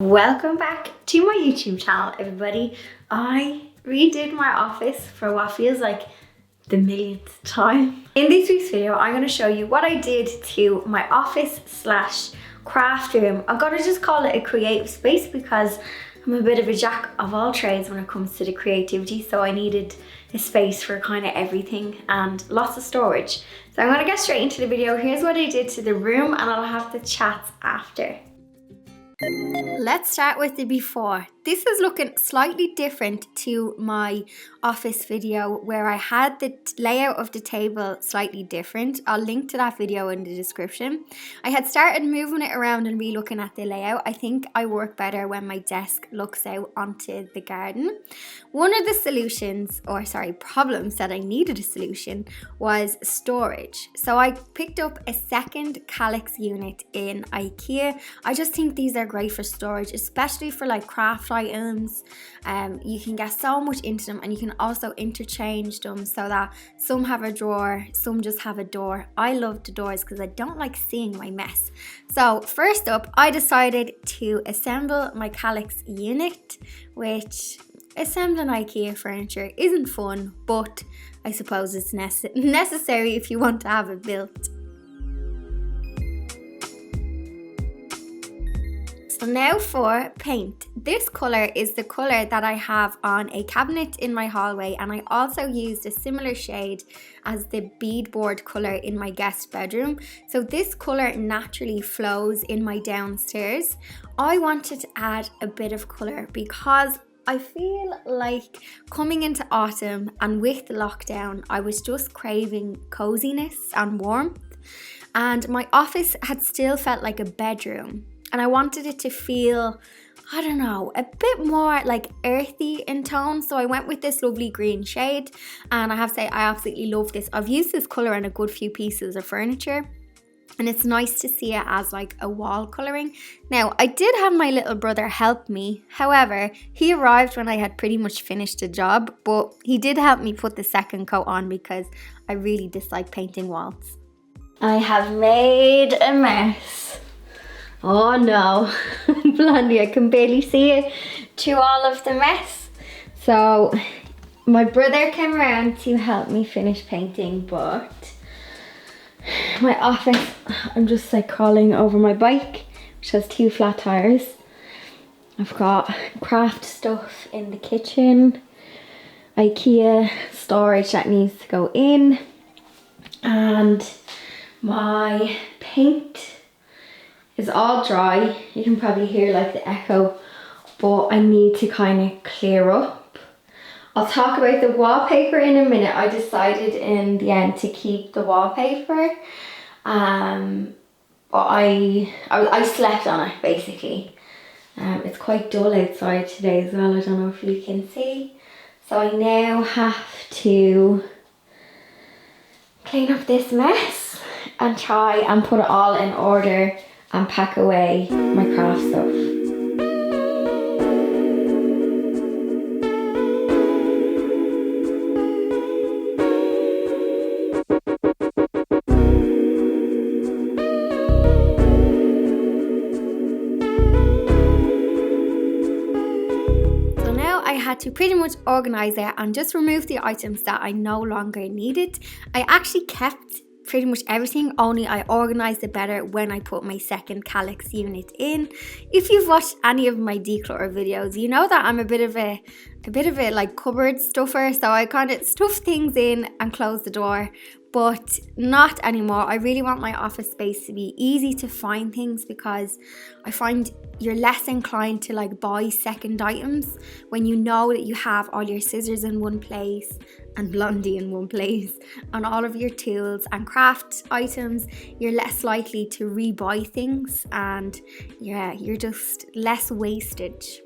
Welcome back to my YouTube channel, everybody. I redid my office for what feels like the millionth time. In this week's video, I'm going to show you what I did to my office slash craft room. I've got to just call it a creative space because I'm a bit of a jack of all trades when it comes to the creativity, so I needed a space for kind of everything and lots of storage. So I'm going to get straight into the video. Here's what I did to the room and I'll have the chats after. Let's start with the before. This is looking slightly different to my office video where I had the layout of the table slightly different. I'll link to that video in the description. I had started moving it around and re-looking at the layout. I think I work better when my desk looks out onto the garden. One of the problems that I needed a solution was storage. So I picked up a second Kallax unit in Ikea. I just think these are great for storage, especially for like craft items. You can get so much into them, and you can also interchange them so that some have a drawer, some just have a door. I love the doors because I don't like seeing my mess. So first up, I decided to assemble my Kallax unit, which assembling IKEA furniture isn't fun, but I suppose it's necessary if you want to have it built. So now for paint. This colour is the colour that I have on a cabinet in my hallway, and I also used a similar shade as the beadboard colour in my guest bedroom. So this colour naturally flows in my downstairs. I wanted to add a bit of colour because I feel like coming into autumn and with the lockdown, I was just craving coziness and warmth, and my office had still felt like a bedroom. And I wanted it to feel, I don't know, a bit more like earthy in tone. So I went with this lovely green shade, and I have to say I absolutely love this. I've used this colour in a good few pieces of furniture, and it's nice to see it as like a wall colouring. Now, I did have my little brother help me. However, he arrived when I had pretty much finished the job, but he did help me put the second coat on because I really dislike painting walls. I have made a mess. Oh no, Blondie, I can barely see it to all of the mess. So my brother came around to help me finish painting, but my office, I'm just like crawling over my bike, which has 2 flat tires. I've got craft stuff in the kitchen, IKEA storage that needs to go in, and my paint is all dry. You can probably hear like the echo, but I need to kind of clear up. I'll talk about the wallpaper in a minute. I decided in the end to keep the wallpaper, but I slept on it basically. It's quite dull outside today as well. I don't know if you can see. So I now have to clean up this mess and try and put it all in order and pack away my craft stuff. So now I had to pretty much organise it and just remove the items that I no longer needed. I actually kept pretty much everything, only I organised it better when I put my second Kallax unit in. If you've watched any of my declutter videos, you know that I'm a bit of a like cupboard stuffer, so I kind of stuff things in and close the door, but not anymore. I really want my office space to be easy to find things because I find you're less inclined to like buy second items when you know that you have all your scissors in one place and Blondie in one place and all of your tools and craft items. You're less likely to rebuy things, and yeah, you're just less wastage.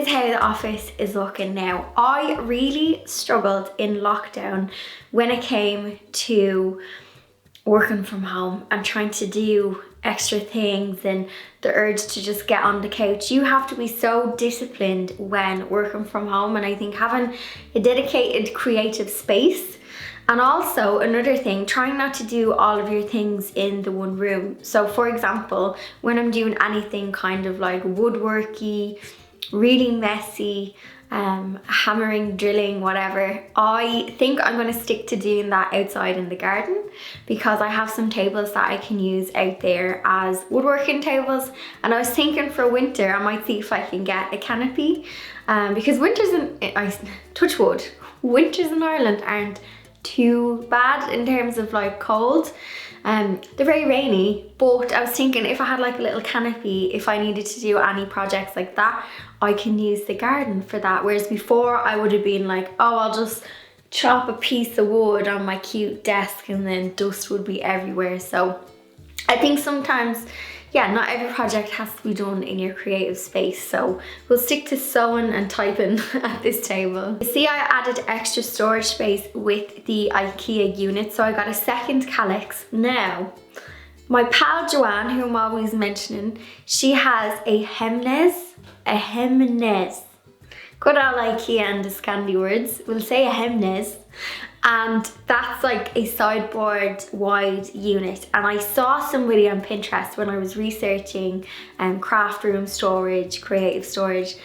is how the office is looking now. I really struggled in lockdown when it came to working from home and trying to do extra things and the urge to just get on the couch. You have to be so disciplined when working from home, and I think having a dedicated creative space, and also another thing, trying not to do all of your things in the one room. So for example, when I'm doing anything kind of like woodworky, really messy, hammering, drilling, whatever, I think I'm going to stick to doing that outside in the garden, because I have some tables that I can use out there as woodworking tables. And I was thinking for winter I might see if I can get a canopy, because touch wood, winters in Ireland aren't too bad in terms of like cold. They're very rainy, but I was thinking if I had like a little canopy, if I needed to do any projects like that, I can use the garden for that. Whereas before I would have been like, oh, I'll just chop a piece of wood on my cute desk and then dust would be everywhere. So I think sometimes, yeah, not every project has to be done in your creative space. So we'll stick to sewing and typing at this table. You see, I added extra storage space with the Ikea unit. So I got a second Kallax. Now, my pal Joanne, who I'm always mentioning, she has a Hemnes. Good old Ikea and the Scandi words. We'll say a Hemnes. And that's like a sideboard wide unit. And I saw somebody on Pinterest when I was researching craft room storage, creative storage,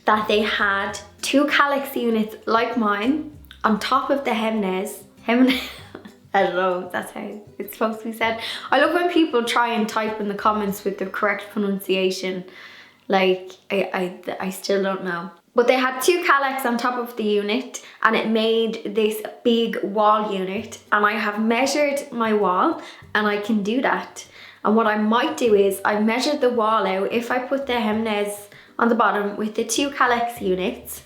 that they had 2 Kallax units like mine on top of the Hemnes. I don't know if that's how it's supposed to be said. I love when people try and type in the comments with the correct pronunciation. Like, I still don't know. But they had 2 Kallax on top of the unit, and it made this big wall unit. And I have measured my wall, and I can do that. And what I might do is I measured the wall out. If I put the Hemnes on the bottom with the 2 Kallax units,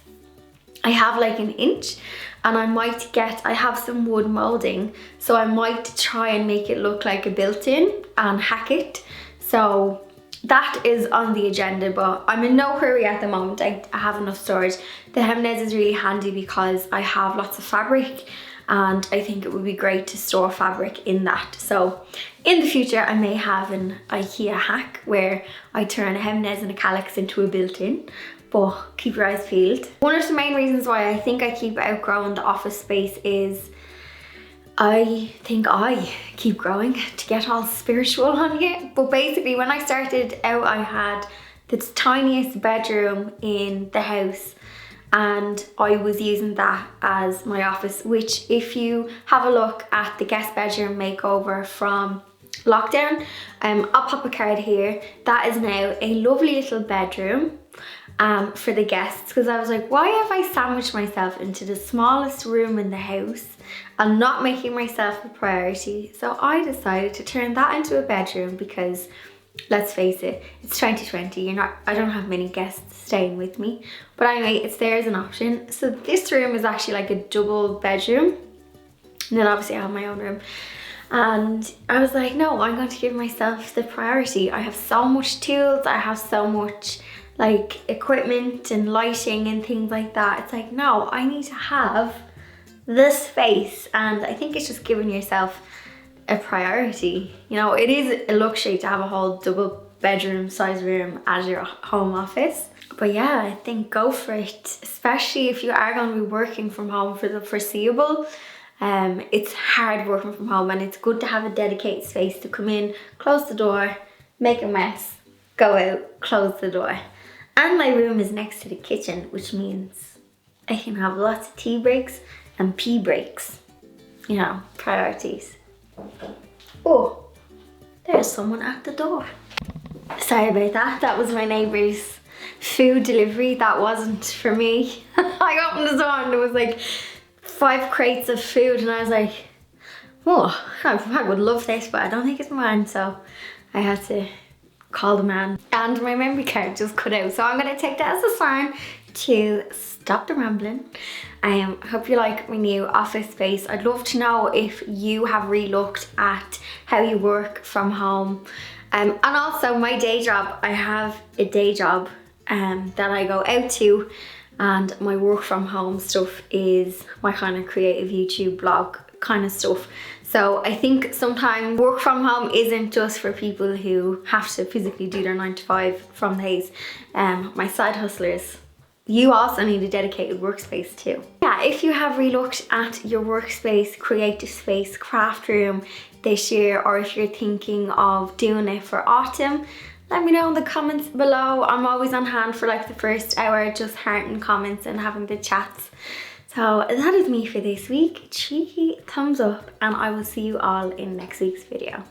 I have like 1 inch, and I have some wood molding, so I might try and make it look like a built-in and hack it. So that is on the agenda, but I'm in no hurry at the moment. I have enough storage. The Hemnes is really handy because I have lots of fabric, and I think it would be great to store fabric in that. So in the future I may have an Ikea hack where I turn a Hemnes and a Kallax into a built-in, but keep your eyes peeled. One of the main reasons why I think I keep outgrowing the office space is I think I keep growing, to get all spiritual on you. But basically when I started out, I had the tiniest bedroom in the house, and I was using that as my office, which if you have a look at the guest bedroom makeover from lockdown, I'll pop a card here. That is now a lovely little bedroom for the guests, because I was like, why have I sandwiched myself into the smallest room in the house and not making myself a priority? So I decided to turn that into a bedroom, because let's face it, it's 2020. I don't have many guests staying with me, but anyway, it's there as an option. So this room is actually like a double bedroom, and then obviously I have my own room. And I was like, no, I'm going to give myself the priority. I have so much tools, I have so much like equipment and lighting and things like that. It's like, no, I need to have this space, and I think it's just giving yourself a priority. You know, it is a luxury to have a whole double bedroom size room as your home office. But yeah, I think go for it, especially if you are going to be working from home for the foreseeable. It's hard working from home, and it's good to have a dedicated space to come in, close the door, make a mess, go out, close the door. And my room is next to the kitchen, which means I can have lots of tea breaks and pee breaks. You know, priorities. Oh, there's someone at the door. Sorry about that. That was my neighbour's food delivery. That wasn't for me. I opened the door and there was like 5 crates of food, and I was like, oh, I would love this, but I don't think it's mine. So I had to call the man, and my memory card just cut out. So I'm going to take that as a sign to stop the rambling. I hope you like my new office space. I'd love to know if you have re-looked at how you work from home. And also my day job. I have a day job that I go out to, and my work from home stuff is my kind of creative YouTube blog kind of stuff. So I think sometimes work from home isn't just for people who have to physically do their 9 to 5 from the house. My side hustlers, you also need a dedicated workspace too. Yeah, if you have relooked at your workspace, creative space, craft room this year, or if you're thinking of doing it for autumn, let me know in the comments below. I'm always on hand for like the first hour, just hearting comments and having the chats. So that is me for this week. Cheeky thumbs up, and I will see you all in next week's video.